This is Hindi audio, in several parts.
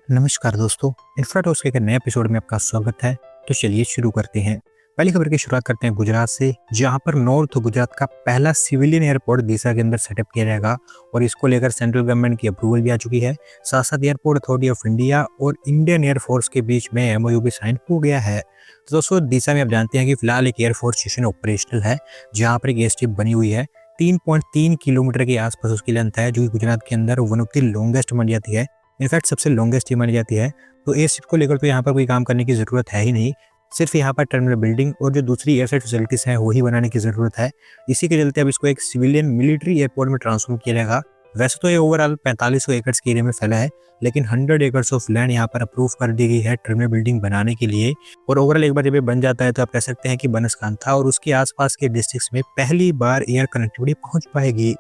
नमस्कार दोस्तों, इंफ्राटॉक्स के एक नए एपिसोड में आपका स्वागत है। तो चलिए शुरू करते हैं। पहली खबर की शुरुआत करते हैं गुजरात से, जहां पर नॉर्थ गुजरात का पहला सिविलियन एयरपोर्ट दिशा के अंदर सेटअप किया जाएगा और इसको लेकर सेंट्रल गवर्नमेंट की अप्रूवल भी आ चुकी है। साथ साथ एयरपोर्ट अथॉरिटी ऑफ इंडिया और इंडियन एयरफोर्स के बीच में एमओयू भी साइन हो गया है। तो दोस्तों, दिशा में आप जानते हैं कि फिलहाल एक एयरफोर्स स्टेशन ऑपरेशनल है, जहाँ पर एक एयर स्ट्रिप बनी हुई है। 3.3 किलोमीटर के आसपास उसकी लेंथ है, जो कि गुजरात के अंदर वन ऑफ द लॉन्गेस्ट मानी जाती है। इनफैक्ट सबसे लॉन्गेस्ट ही मानी जाती है। तो एयर शिप को लेकर तो यहाँ पर कोई काम करने की ज़रूरत है ही नहीं। सिर्फ यहाँ पर टर्मिनल बिल्डिंग और जो दूसरी एयर साइड फैसिलिटीज़ हैं वही बनाने की ज़रूरत है। इसी के चलते अब इसको एक सिविलियन मिलिट्री एयरपोर्ट में ट्रांसफॉर्म किया जाएगा। वैसे तो ये ओवरऑल 4500 एकड़ के एरिया में फैला है, लेकिन 100 एकर्स ऑफ लैंड यहाँ पर अप्रूव कर दी गई है टर्मिनल बिल्डिंग बनाने के लिए। और ओवरऑल एक बार जब ये बन जाता है तो आप कह सकते हैं कि बनसकांठा और उसके आसपास के डिस्ट्रिक्ट्स में पहली बार एयर कनेक्टिविटी पहुंच पाएगी।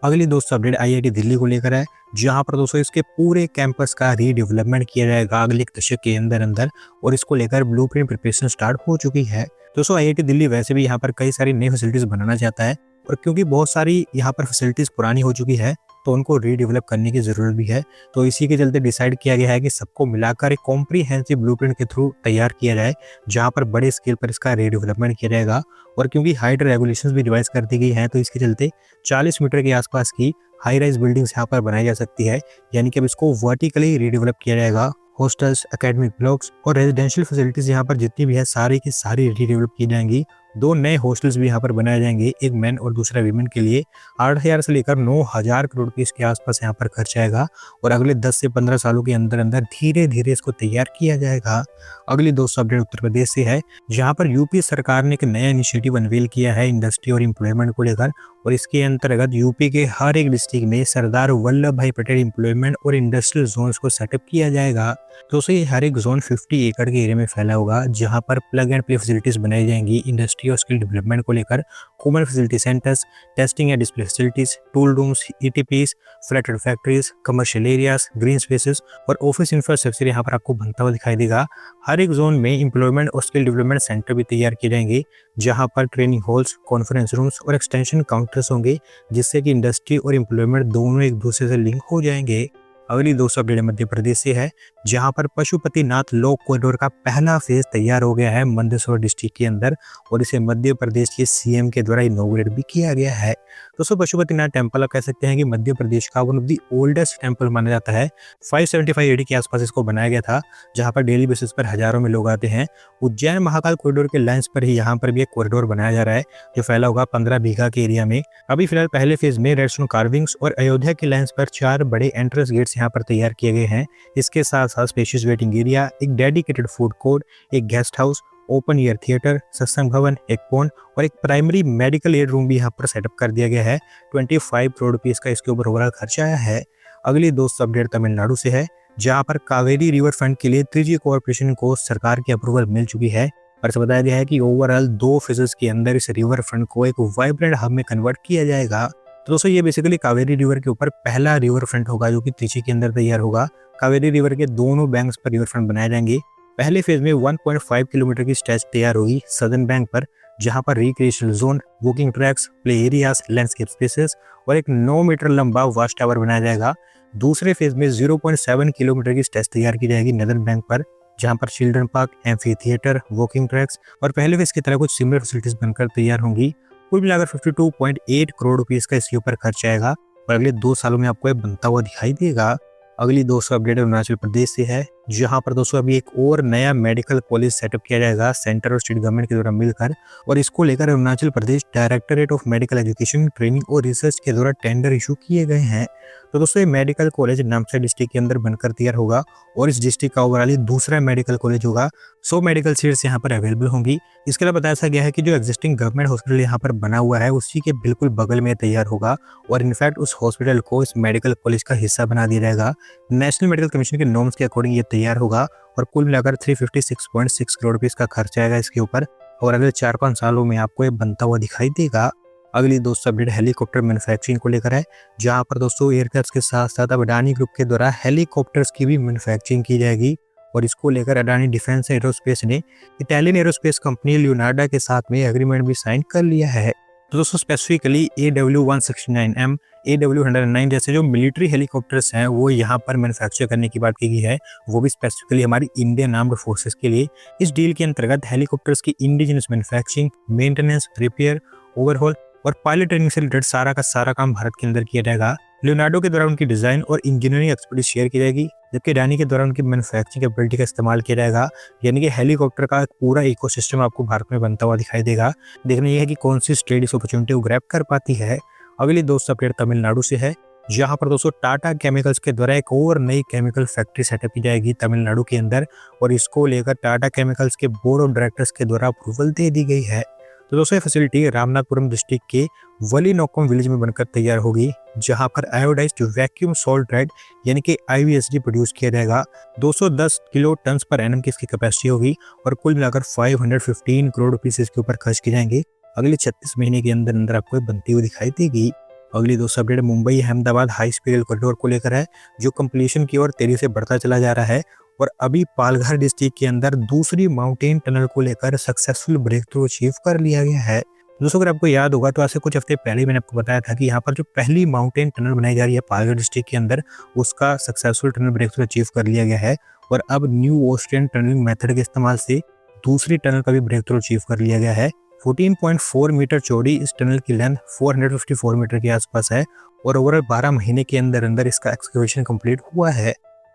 अगली दोस्तों अपडेट आईआईटी दिल्ली को लेकर है, जहां पर दोस्तों इसके पूरे कैंपस का रीडेवलपमेंट किया जाएगा अगले एक दशक के अंदर अंदर, और इसको लेकर ब्लूप्रिंट प्रिपरेशन स्टार्ट हो चुकी है। दोस्तों आईआईटी दिल्ली वैसे भी यहाँ पर कई सारी नई फैसिलिटीज बनाना चाहता है, और क्योंकि बहुत सारी यहाँ पर फैसिलिटीज पुरानी हो चुकी है तो उनको रीडेवलप करने की जरूरत भी है। तो इसी के चलते डिसाइड किया गया है कि सबको मिलाकर एक कॉम्प्रीहेंसिव ब्लूप्रिंट के थ्रू तैयार किया जाए, जहां पर बड़े स्केल पर इसका रीडेवलपमेंट किया जाएगा। और क्योंकि हाइट रेगुलेशंस भी रिवाइज कर दी गई हैं, तो इसके चलते 40 मीटर के आसपास की हाई राइज बिल्डिंग्स यहाँ पर बनाई जा सकती है। यानी कि अब इसको वर्टिकली रीडेवलप किया जाएगा। हॉस्टल्स, एकेडमिक ब्लॉक्स और रेजिडेंशियल फैसिलिटीज यहाँ पर जितनी भी है सारी की सारी रीडेवलप की जाएंगी। 2 नए हॉस्टल्स भी यहाँ पर बनाए जाएंगे, एक मैन और दूसरा वीमेन के लिए। 8,000 से लेकर 9,000 करोड़ की इसके आसपास यहाँ पर खर्च आएगा, और अगले 10 से 15 सालों के अंदर अंदर धीरे धीरे इसको तैयार किया जाएगा। अगली दोस्तों अपडेट उत्तर प्रदेश से है, जहाँ पर यूपी सरकार ने एक नया इनिशिएटिव अनवील किया है इंडस्ट्री और एम्प्लॉयमेंट को लेकर। और इसके अंतर्गत यूपी के हर एक डिस्ट्रिक्ट में सरदार वल्लभ भाई पटेल एम्प्लॉयमेंट और इंडस्ट्रियल जोन्स को सेटअप किया जाएगा। दोस्तों ये हर एक जोन 50 एकड़ के एरिया में फैला होगा, जहां पर प्लग एंड प्ले फैसिलिटीज बनाई जाएंगी इंडस्ट्री और स्किल डेवलपमेंट को लेकर। Common facility centres, testing and display facilities, tool rooms, ETPs, flatted factories, commercial areas, green spaces और ऑफिस इंफ्रास्ट्रक्चर यहाँ पर आपको बनता हुआ दिखाई देगा। हर एक जोन में एम्प्लॉयमेंट और स्किल डेवलपमेंट सेंटर भी तैयार किए जाएंगे, जहां पर ट्रेनिंग हॉल्स, कॉन्फ्रेंस रूम्स और एक्सटेंशन काउंटर्स होंगे, जिससे कि इंडस्ट्री और एम्प्लॉयमेंट दोनों एक दूसरे से लिंक हो जाएंगे। अगली दोस्तों अपडेट मध्य प्रदेश से है, जहां पर पशुपतिनाथ लॉ कॉरिडोर का पहला फेज तैयार हो गया है मंदसौर डिस्ट्रिक्ट के अंदर, और इसे मध्य प्रदेश के सीएम के द्वारा इनॉग्रेट भी किया गया है। दोस्तों पशुपतिनाथ टेम्पल आप कह सकते हैं कि मध्य प्रदेश का one of the oldest temple माना जाता है। 575 एडी के आसपास इसको बनाया गया था, जहां पर डेली बेसिस पर हजारों में लोग आते हैं। उज्जैन महाकाल कॉरिडोर के लाइंस पर ही यहाँ पर भी एक कॉरिडोर बनाया जा रहा है, जो फैला होगा 15 बीघा के एरिया में। अभी फिलहाल पहले फेज में रेडस्टोन कार्विंग्स और अयोध्या के लाइंस पर 4 बड़े एंट्रेंस गेट्स यहाँ पर तैयार किए गए हैं। इसके साथ साथ स्पेशियस वेटिंग एरिया, एक डेडिकेटेड फूड कोर्ट, एक guest house, open air theatre, सत्संग भवन, एक पॉन्ड और एक प्राइमरी मेडिकल एड रूम भी यहाँ पर सेटअप कर दिया गया है। 25 करोड़ रुपीस का इसके ऊपर ओवरऑल खर्चा आया है। अगली दोस्त अपडेट तमिलनाडु से है, जहाँ पर कावेरी रिवर फ्रंट के लिए 3G कॉर्पोरेशन को सरकार की अप्रूवल मिल चुकी है। और इसे बताया गया है कि ओवरऑल 2 फेजेस के अंदर इस रिवर फ्रंट को एक वाइब्रेंट हब में कन्वर्ट किया जाएगा। तो दोस्तों ये बेसिकली कावेरी रिवर के ऊपर पहला रिवर फ्रंट होगा, जो कि त्रिची के अंदर तैयार होगा। कावेरी रिवर के दोनों बैंक्स पर रिवर फ्रंट बनाए जाएंगे। पहले फेज में 1.5 किलोमीटर की स्ट्रेच तैयार होगी सदर्न बैंक पर, जहां पर recreational zone, walking tracks, play areas, landscape spaces और एक 9 मीटर लंबा वॉच टावर बनाया जाएगा। दूसरे फेज में 0.7 किलोमीटर की स्ट्रेच तैयार की जाएगी नदर्न बैंक पर, जहां पर children park, amphi theatre, walking tracks और पहले फेज की तरह कुछ सिमिलर फैसिलिटीज बनकर तैयार होंगी। कुल मिलाकर 52.8 करोड़ रुपीस का इसके ऊपर खर्च आएगा, और अगले 2 सालों में आपको ये बनता हुआ दिखाई देगा। अगली दोस्तों अपडेट अरुणाचल प्रदेश से है, जहां पर दोस्तों अभी एक और नया मेडिकल कॉलेज सेटअप किया जाएगा सेंटर और स्टेट गवर्नमेंट के द्वारा मिलकर, और इसको लेकर Arunachal Pradesh directorate of medical education, training और रिसर्च के द्वारा टेंडर इशू किए गए हैं। तो दोस्तों ये मेडिकल कॉलेज नामसाई डिस्ट्रिक्ट के अंदर बनकर तैयार होगा, और इस डिस्ट्रिक्ट का ओवरऑल दूसरा मेडिकल कॉलेज होगा। 100 मेडिकल सीट्स यहाँ पर अवेलेबल होंगी। इसके अलावा बताया गया है कि जो एग्जिस्टिंग गवर्नमेंट हॉस्पिटल यहाँ पर बना हुआ है उसी के बिल्कुल बगल में तैयार होगा, और इनफैक्ट उस हॉस्पिटल को इस मेडिकल कॉलेज का हिस्सा बना दिया जाएगा। नेशनल मेडिकल कमीशन के नॉर्म्स के अकॉर्डिंग ये तैयार होगा, और कुल मिलाकर 356.6 करोड़ रुपीस का खर्चा आएगा इसके ऊपर, और अगले 4-5 सालों में आपको ये बनता हुआ दिखाई देगा। अगली दोस्तों अपडेट हेलीकॉप्टर मैन्युफैक्चरिंग को लेकर है, जहां पर दोस्तों एयरक्राफ्ट के साथ साथ अब अडानी ग्रुप के द्वारा हेलीकॉप्टर्स की भी मैन्युफैक्चरिंग की जाएगी। और इसको लेकर अडानी डिफेंस एरोस्पेस ने इटालियन एरोस्पेस कंपनी लियोनार्डो के साथ में एग्रीमेंट भी साइन कर लिया है। तो दोस्तों स्पेसिफिकली AW169M, AW109 जैसे जो मिलिट्री हेलीकॉप्टर्स हैं वो यहाँ पर मैन्युफैक्चर करने की बात की गई है, वो भी स्पेसिफिकली हमारी इंडियन आर्म्ड फोर्सेस के लिए। इस डील के अंतर्गत हेलीकॉप्टर्स की indigenous manufacturing, maintenance, repair, overhaul और पायलट ट्रेनिंग से रिलेटेड सारा का सारा काम भारत के अंदर किया जाएगा। लियोनार्डो के द्वारा उनकी डिजाइन और इंजीनियरिंग एक्सपर्टीज शेयर की जाएगी, जबकि रानी के द्वारा उनकी मैन्युफैक्चरिंग कैपेबिलिटी का इस्तेमाल किया जाएगा। यानी कि हेलीकॉप्टर का पूरा इकोसिस्टम आपको भारत में बनता हुआ दिखाई देगा। देखना यह है कि कौन सी स्टेट इस अपॉर्चुनिटी को ग्रैब कर पाती है। अगली दोस्त अपडेट तमिलनाडु से है, जहां पर दोस्तों टाटा केमिकल्स के द्वारा एक और नई केमिकल फैक्ट्री सेटअप की जाएगी तमिलनाडु के अंदर, और इसको लेकर टाटा केमिकल्स के बोर्ड ऑफ डायरेक्टर्स के द्वारा अप्रूवल दे दी गई है। तो दोस्तों ये फैसिलिटी रामनाथपुरम डिस्ट्रिक्ट के वलीनोकम विलेज में बनकर तैयार होगी, जहां पर आयोडाइज्ड वैक्यूम सॉल्ट रेड यानी कि IVSD प्रोड्यूस किया जाएगा। 210 किलो टन पर एनम की इसकी कैपेसिटी होगी और कुल मिलाकर 515 करोड़ रुपीस इसके ऊपर खर्च किए जाएंगे। अगले 36 महीने के अंदर अंदर आपको बनती हुई दिखाई देगी। अगली दोस्तों update Mumbai Ahmedabad high speed rail corridor को लेकर है, जो कंप्लीशन की ओर तेजी से बढ़ता चला जा रहा है। और अभी पालघर डिस्ट्रिक्ट के अंदर दूसरी माउंटेन टनल को लेकर सक्सेसफुल ब्रेक थ्रू अचीव कर लिया गया है। दोस्तों अगर आपको याद होगा तो आज से कुछ हफ्ते पहले मैंने आपको बताया था कि यहाँ पर जो पहली माउंटेन टनल बनाई जा रही है पालघर डिस्ट्रिक्ट के अंदर, उसका successful tunnel breakthrough achieve कर लिया गया है। और अब न्यू ऑस्ट्रियन टनलिंग मेथड के इस्तेमाल से दूसरी टनल का भी ब्रेक थ्रू अचीव कर लिया गया है। 14.4 मीटर चौड़ी इस टनल की लेंथ 454 मीटर के आसपास है और ओवरऑल 12 महीने के अंदर अंदर इसका एक्सकवेशन कंप्लीट हुआ है।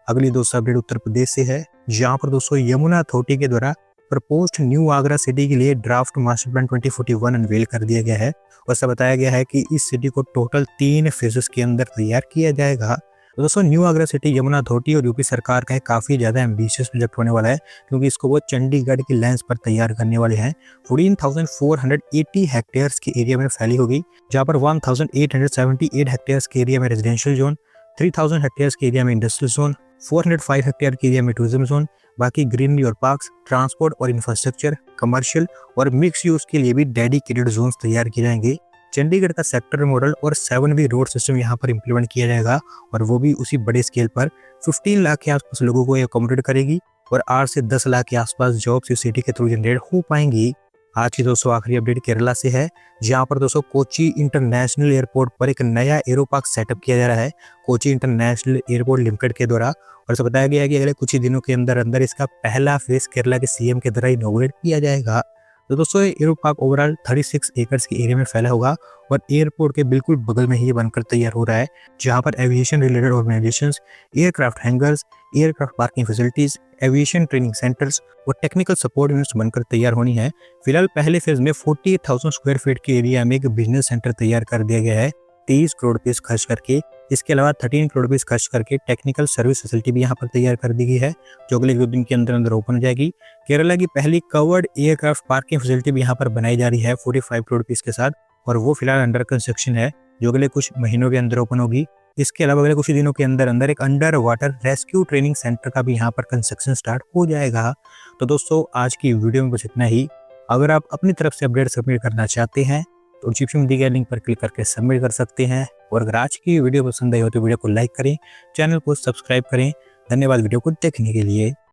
अगली दोस्तों अपडेट उत्तर प्रदेश से है, जहां पर दोस्तों यमुना अथॉरिटी के द्वारा प्रपोज्ड न्यू आगरा सिटी के लिए ड्राफ्ट मास्टर प्लान 2041 अनवेल कर दिया गया है। और ऐसा बताया गया है कि इस सिटी को टोटल 3 फेजेस के अंदर तैयार किया जाएगा। तो दोस्तों new Agra city Yamuna authority और यूपी सरकार का काफी ज्यादा एम्बिशियस प्रोजेक्ट होने वाला है, क्योंकि इसको वो चंडीगढ़ की लैंड पर तैयार करने वाले हैं। 14,480 हेक्टेयर्स के एरिया में फैली होगी, जहां पर 1,878 हेक्टेयर्स के एरिया में रेजिडेंशियल जोन, 3,000 हेक्टेयर्स के एरिया में इंडस्ट्रियल जोन, 405 हेक्टेयर के एरिया में टूरिज्म जोन, बाकी ग्रीनरी और पार्क्स, ट्रांसपोर्ट और इंफ्रास्ट्रक्चर, कमर्शियल और मिक्स यूज के लिए भी डेडिकेटेड जोन्स तैयार किए जाएंगे। चंडीगढ़ का सेक्टर मॉडल और 7V रोड सिस्टम यहाँ पर इंप्लीमेंट किया जाएगा, और वो भी उसी बड़े स्केल पर 15 लाख के आसपास लोगों को अकोमोडेट करेगी और 8 से 10 लाख के आसपास जॉब्स इस सिटी के थ्रू जनरेट हो पाएंगी। आज की दोस्तों आखिरी अपडेट केरला से है, जहां पर दोस्तों कोची इंटरनेशनल एयरपोर्ट पर एक नया एरो पार्क सेटअप किया जा रहा है कोची इंटरनेशनल एयरपोर्ट लिमिटेड के द्वारा। और ऐसा बताया गया है कि अगले कुछ ही दिनों के अंदर अंदर इसका पहला फेज केरला के CM के द्वारा इनॉग्रेट किया जाएगा। तो दोस्तों ये एरो पार्क ओवरऑल 36 एकर्स के एरिया में फैला होगा और एयरपोर्ट के बिल्कुल बगल में ही ये बनकर तैयार हो रहा है, जहां पर aviation related organisations, aircraft hangers, aircraft parking facilities, aviation training centres और टेक्निकल सपोर्ट यूनिट्स बनकर तैयार होनी है। फिलहाल पहले फेज में 48,000 स्क्वायर फीट के एरिया में एक बिजनेस सेंटर तैयार कर दिया गया है 23 करोड़ रुपीस खर्च करके। इसके अलावा 13 करोड़ रुपीस खर्च करके टेक्निकल सर्विस फैसिलिटी भी यहाँ पर तैयार कर दी गई है, जो अगले 2 दिन के अंदर अंदर ओपन हो जाएगी। केरला की पहली कवर्ड एयरक्राफ्ट पार्किंग फैसिलिटी भी यहाँ पर बनाई जा रही है 45 करोड़ रुपीस के साथ, और वो फिलहाल अंडर कंस्ट्रक्शन है, जो अगले कुछ महीनों के अंदर ओपन होगी। इसके अलावा अगले कुछ दिनों के अंदर अंदर एक under water rescue training centre का भी यहाँ पर कंस्ट्रक्शन स्टार्ट हो जाएगा। तो दोस्तों आज की वीडियो में बस इतना ही। अगर आप अपनी तरफ से अपडेट सबमिट करना चाहते हैं तो डिस्क्रिप्शन में दिए गए लिंक पर क्लिक करके सबमिट कर सकते हैं। और अगर आज की वीडियो पसंद आई हो तो वीडियो को लाइक करें, चैनल को सब्सक्राइब करें। धन्यवाद वीडियो को देखने के लिए।